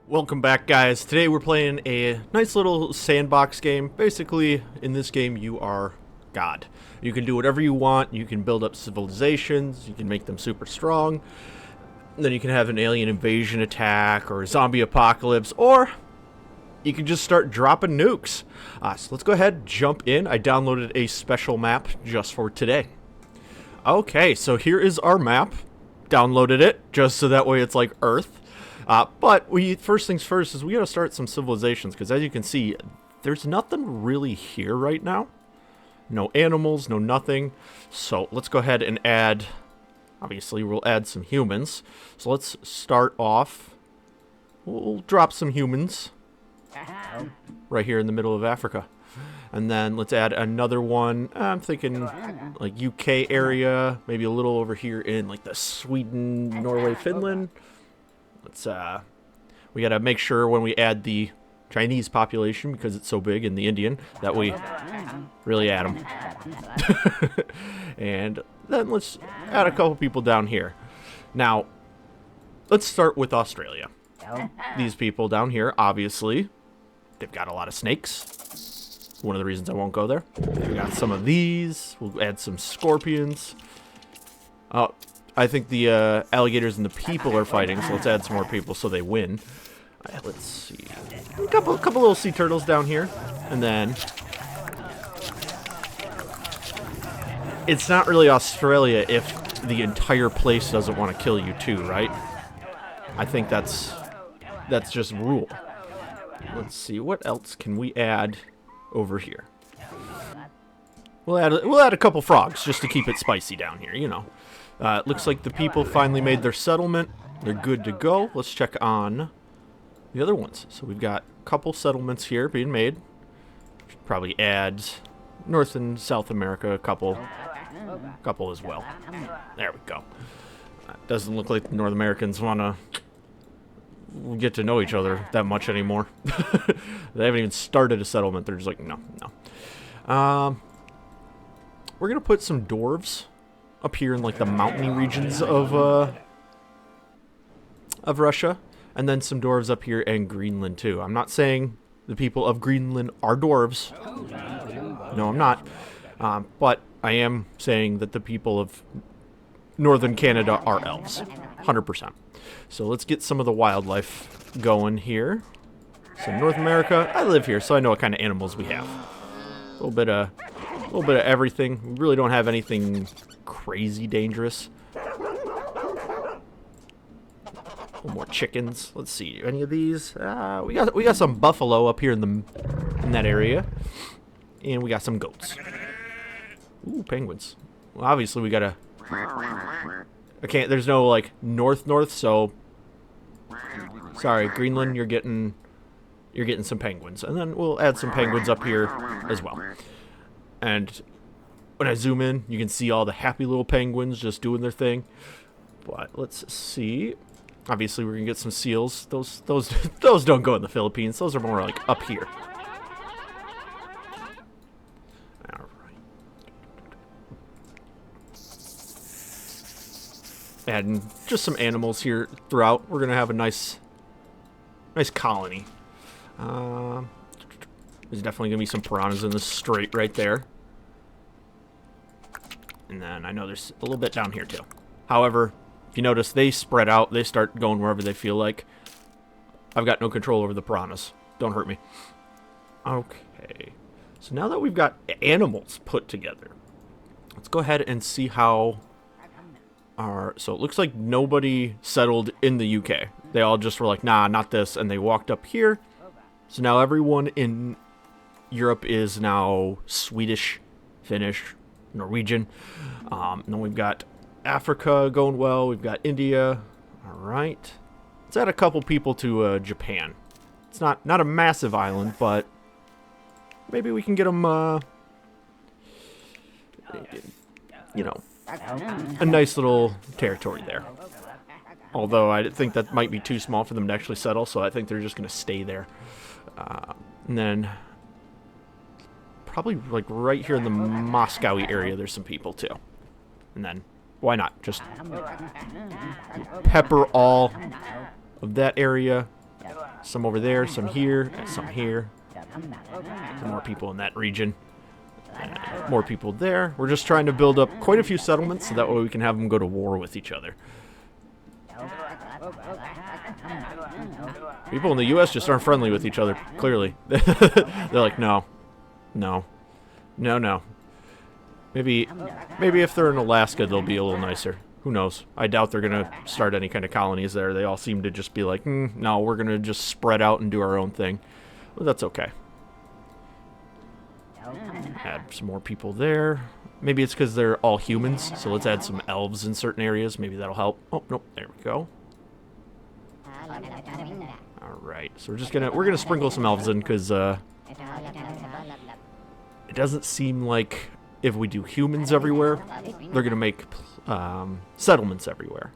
Welcome back, guys. Today we're playing a nice little sandbox game. Basically, in this game, you are God. You can do whatever you want. You can build up civilizations. You can make them super strong. And then you can have an alien invasion attack or a zombie apocalypse, or you can just start dropping nukes. So let's go ahead, jump in. I downloaded a special map just for today. Okay, so here is our map. Downloaded it just so that way it's like Earth. But first things first is we gotta start some civilizations, because as you can see, there's nothing really here right now. No animals, no nothing. So let's go ahead and add, obviously we'll add some humans. So let's start off, we'll drop some humans right here in the middle of Africa. And then let's add another one, I'm thinking like UK area, maybe a little over here in like the Sweden, Norway, Finland. Let's, we gotta make sure when we add the Chinese population, because it's so big, and the Indian, that we really add them. And then let's add a couple people down here. Now, let's start with Australia. These people down here, obviously, they've got a lot of snakes. One of the reasons I won't go there. We got some of these. We'll add some scorpions. I think the alligators and the people are fighting, so let's add some more people so they win. Let's see. A couple little sea turtles down here. And then it's not really Australia if the entire place doesn't want to kill you too, right? I think that's just rule. Let's see, what else can we add over here? We'll add a couple frogs just to keep it spicy down here, you know. It looks like the people finally made their settlement. They're good to go. Let's check on the other ones. So we've got a couple settlements here being made. Should probably add North and South America a couple as well. There we go. Doesn't look like the North Americans want to get to know each other that much anymore. They haven't even started a settlement. They're just like, no. We're going to put some dwarves up here in like the mountainy regions of Russia, and then some dwarves up here in Greenland too. I'm not saying the people of Greenland are dwarves. No, I'm not. But I am saying that the people of northern Canada are elves, 100%. So let's get some of the wildlife going here. So North America, I live here, so I know what kind of animals we have. A little bit of everything. We really don't have anything crazy dangerous. A little more chickens. Let's see. Any of these? We got some buffalo up here in that area, and we got some goats. Ooh, penguins. Well, obviously we gotta. I can't. There's no like north. So sorry, Greenland. You're getting some penguins, and then we'll add some penguins up here as well. And when I zoom in, you can see all the happy little penguins just doing their thing. But let's see. Obviously, we're gonna get some seals. Those don't go in the Philippines. Those are more like up here. All right. Adding just some animals here throughout. We're gonna have a nice colony. There's definitely going to be some piranhas in the strait right there. And then I know there's a little bit down here too. However, if you notice, they spread out. They start going wherever they feel like. I've got no control over the piranhas. Don't hurt me. Okay. So now that we've got animals put together, let's go ahead and see how so it looks like nobody settled in the UK. They all just were like, nah, not this. And they walked up here. So now everyone in Europe is now Swedish, Finnish, Norwegian. Then we've got Africa going well. We've got India. All right. Let's add a couple people to Japan. It's not a massive island, but maybe we can get them, you know, a nice little territory there. Although I think that might be too small for them to actually settle, so I think they're just going to stay there. And then probably like right here in the Moscow area, there's some people too. And then why not just pepper all of that area some over there, some here, and some here. Some more people in that region. And more people there. We're just trying to build up quite a few settlements so that way we can have them go to war with each other. People in the U.S. just aren't friendly with each other, clearly. They're like, no. No. No, no. Maybe if they're in Alaska, they'll be a little nicer. Who knows? I doubt they're going to start any kind of colonies there. They all seem to just be like, no, we're going to just spread out and do our own thing. Well, that's okay. Add some more people there. Maybe it's because they're all humans, so let's add some elves in certain areas. Maybe that'll help. Oh, nope, there we go. Alright, so we're gonna sprinkle some elves in because it doesn't seem like if we do humans everywhere, they're gonna make settlements everywhere.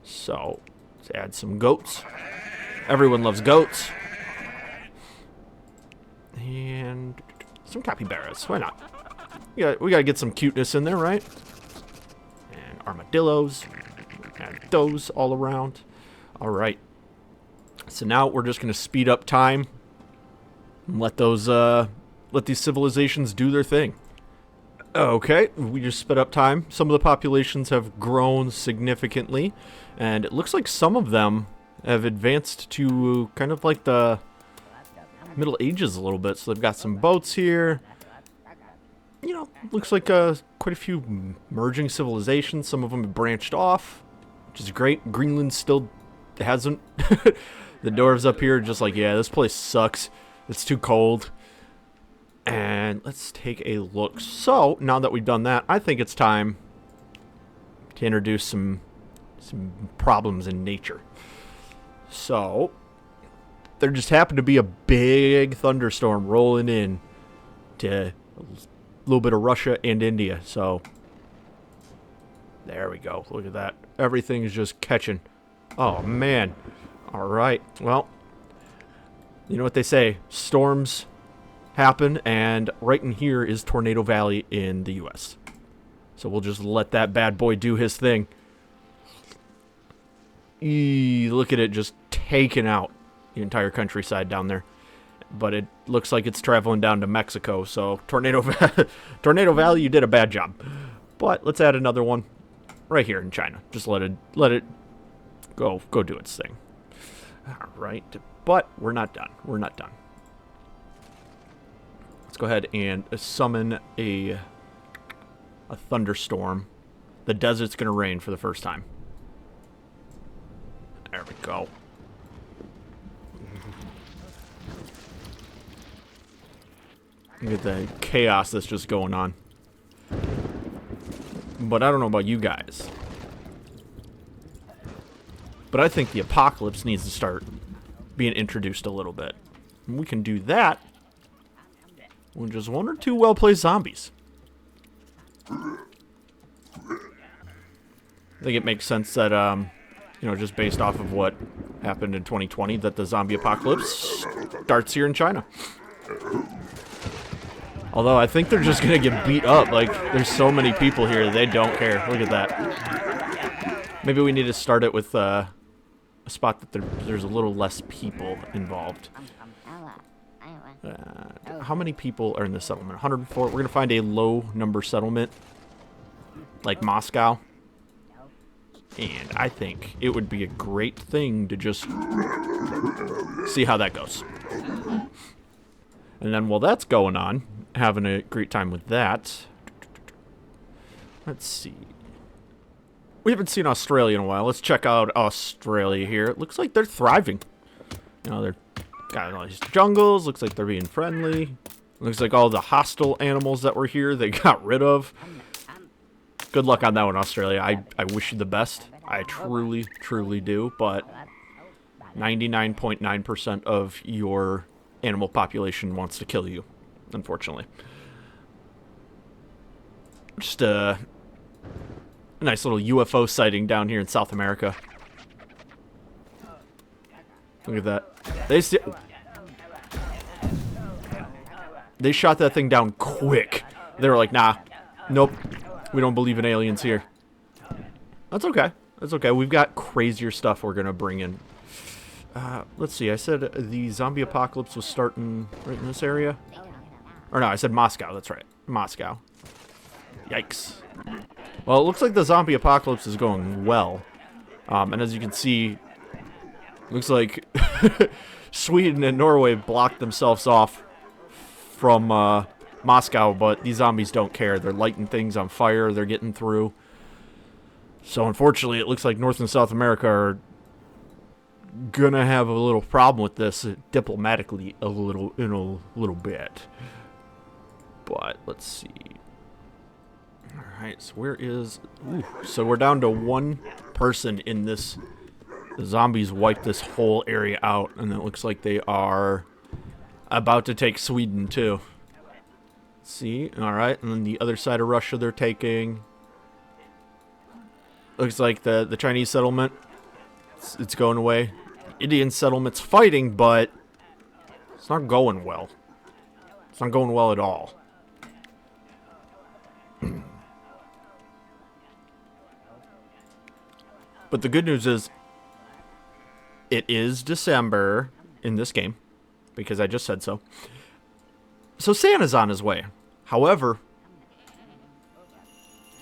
So let's add some goats. Everyone loves goats. And some capybaras. Why not? We gotta get some cuteness in there, right? And armadillos. Add those all around. Alright. So now we're just gonna speed up time and let these civilizations do their thing. Okay, we just sped up time. Some of the populations have grown significantly, and it looks like some of them have advanced to kind of like the Middle Ages a little bit. So they've got some boats here. You know, looks like quite a few merging civilizations. Some of them have branched off, which is great. Greenland still hasn't. The dwarves up here are just like, yeah, this place sucks. It's too cold. And let's take a look. So, now that we've done that, I think it's time to introduce some problems in nature. So, there just happened to be a big thunderstorm rolling in to a little bit of Russia and India. So, there we go. Look at that. Everything's just catching. Oh, man. All right. Well, you know what they say. Storms happen, and right in here is Tornado Valley in the U.S. So we'll just let that bad boy do his thing. Look at it just taking out the entire countryside down there. But it looks like it's traveling down to Mexico, so Tornado Valley, you did a bad job. But let's add another one right here in China. Just let it go do its thing. All right, but we're not done. We're not done. Let's go ahead and summon a thunderstorm. The desert's gonna rain for the first time. There we go. Look at the chaos that's just going on. But I don't know about you guys. But I think the apocalypse needs to start being introduced a little bit. And we can do that with just one or two well-placed zombies. I think it makes sense that, you know, just based off of what happened in 2020, that the zombie apocalypse starts here in China. Although I think they're just gonna get beat up. Like, there's so many people here, they don't care. Look at that. Maybe we need to start it with a spot that there's a little less people involved. How many people are in this settlement? 104. We're gonna find a low number settlement, like Moscow. And I think it would be a great thing to just see how that goes. And then while that's going on, having a great time with that. Let's see. We haven't seen Australia in a while. Let's check out Australia here. It looks like they're thriving. You know, they're got all these jungles. Looks like they're being friendly. Looks like all the hostile animals that were here, they got rid of. Good luck on that one, Australia. I wish you the best. I truly, truly do. But 99.9% of your animal population wants to kill you, unfortunately. Just a nice little UFO sighting down here in South America. Look at that. They shot that thing down quick. They were like, nah, nope, we don't believe in aliens here. That's okay. That's okay. We've got crazier stuff we're going to bring in. Let's see, I said the zombie apocalypse was starting right in this area. Or no, I said Moscow, that's right. Moscow. Yikes. Well, it looks like the zombie apocalypse is going well. And as you can see, looks like Sweden and Norway blocked themselves off from Moscow, but these zombies don't care. They're lighting things on fire, they're getting through. So unfortunately, it looks like North and South America are gonna have a little problem with this diplomatically in a little bit. But let's see. Alright, so where is... Ooh, so we're down to one person in this. The zombies wiped this whole area out, and it looks like they are about to take Sweden, too. Let's see, alright, and then the other side of Russia they're taking. Looks like the Chinese settlement, it's going away. Indian settlement's fighting, but it's not going well. It's not going well at all. But the good news is, it is December in this game, because I just said so. So Santa's on his way. However,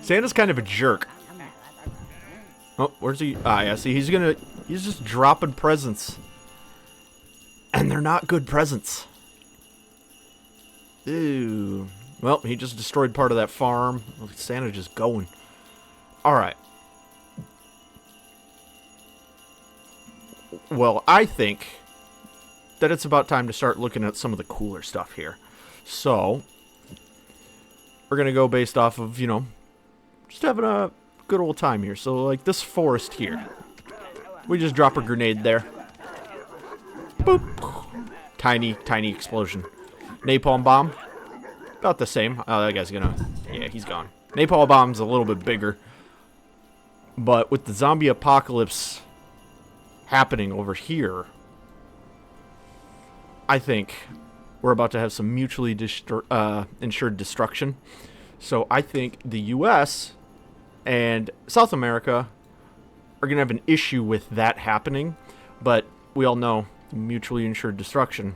Santa's kind of a jerk. Oh, where's he? Ah, yeah, see, he's just dropping presents. And they're not good presents. Ooh. Well, he just destroyed part of that farm. Santa's just going. Alright. Well, I think that it's about time to start looking at some of the cooler stuff here. So, we're going to go based off of, you know, just having a good old time here. So, like, this forest here. We just drop a grenade there. Boop. Tiny, tiny explosion. Napalm bomb. About the same. Oh, that guy's gonna... Yeah, he's gone. Napalm bomb's a little bit bigger. But with the zombie apocalypse happening over here, I think we're about to have some mutually ensured destruction. So I think the U.S. and South America are going to have an issue with that happening. But we all know mutually ensured destruction.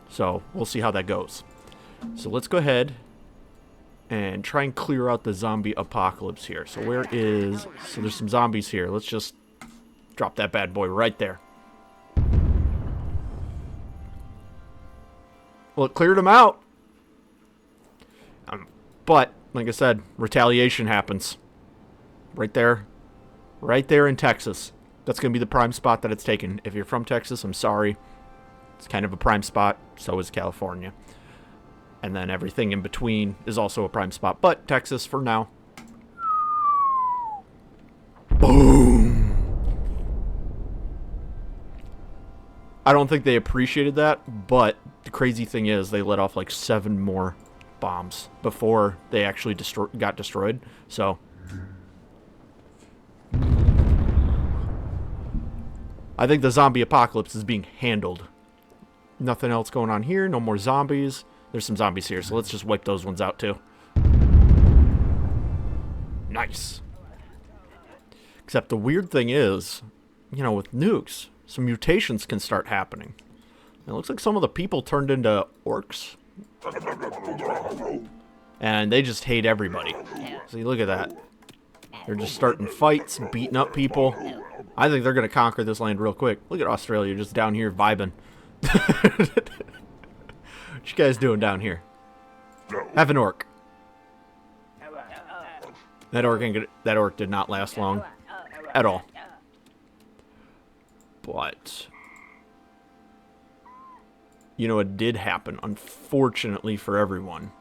So we'll see how that goes. So let's go ahead and try and clear out the zombie apocalypse here. So where is... So there's some zombies here. Let's just drop that bad boy right there. Well, it cleared them out. But, like I said, retaliation happens. Right there. Right there in Texas. That's going to be the prime spot that it's taken. If you're from Texas, I'm sorry. It's kind of a prime spot. So is California. And then everything in between is also a prime spot. But Texas for now. Boom. I don't think they appreciated that. But the crazy thing is they let off like 7 more bombs before they actually got destroyed. So I think the zombie apocalypse is being handled. Nothing else going on here. No more zombies. There's some zombies here, so let's just wipe those ones out too. Nice. Except the weird thing is, you know, with nukes, some mutations can start happening. It looks like some of the people turned into orcs. And they just hate everybody. See, look at that. They're just starting fights, beating up people. I think they're going to conquer this land real quick. Look at Australia just down here vibing. What you guys doing down here? Have an orc. That orc did not last long at all. But you know what did happen, unfortunately for everyone,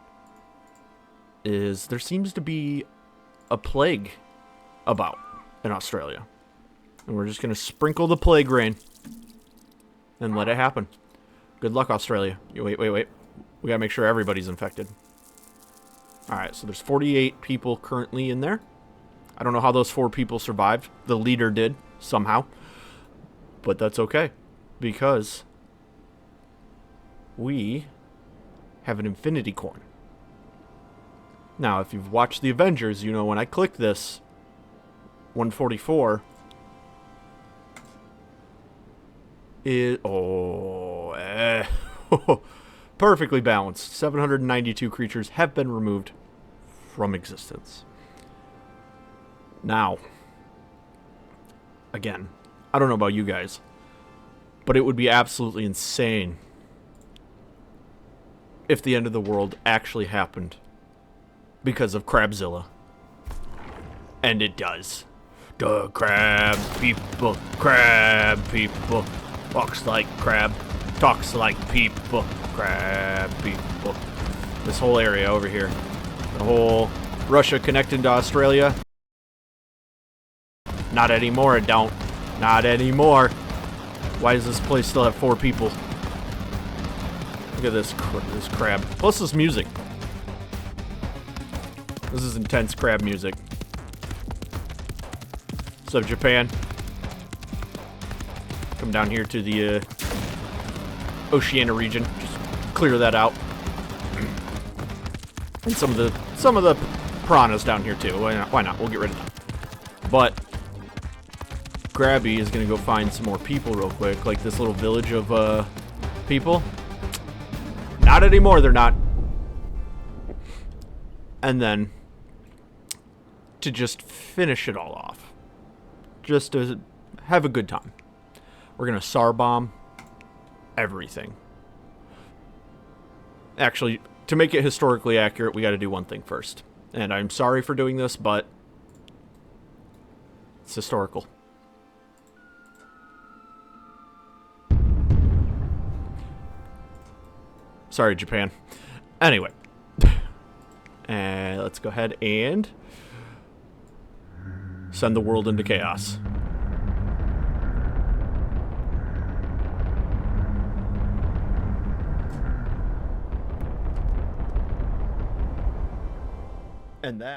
is there seems to be a plague about in Australia. And we're just going to sprinkle the plague rain and let it happen. Good luck, Australia. Wait. We got to make sure everybody's infected. Alright, so there's 48 people currently in there. I don't know how those 4 people survived. The leader did, somehow. But that's okay. Because we have an infinity coin. Now, if you've watched the Avengers, you know when I click this 144, is... perfectly balanced. 792 creatures have been removed from existence. Now, again, I don't know about you guys, but it would be absolutely insane if the end of the world actually happened because of Crabzilla. And it does. The crab people, walks like crab, talks like people, crab people. This whole area over here, the whole Russia connecting to Australia. Not anymore, it don't. Not anymore. Why does this place still have 4 people? Look at this crab. Plus this music. This is intense crab music. What's up, Japan? Come down here to the Oceania region. Just clear that out. And some of the piranhas down here too. Why not? We'll get rid of them. But Grabby is gonna go find some more people real quick, like this little village of people. Not anymore, they're not. And then to just finish it all off, just to have a good time, we're gonna SAR bomb everything. Actually, to make it historically accurate, we got to do one thing first. And I'm sorry for doing this, but it's historical. Sorry, Japan. Anyway. And let's go ahead and send the world into chaos. And that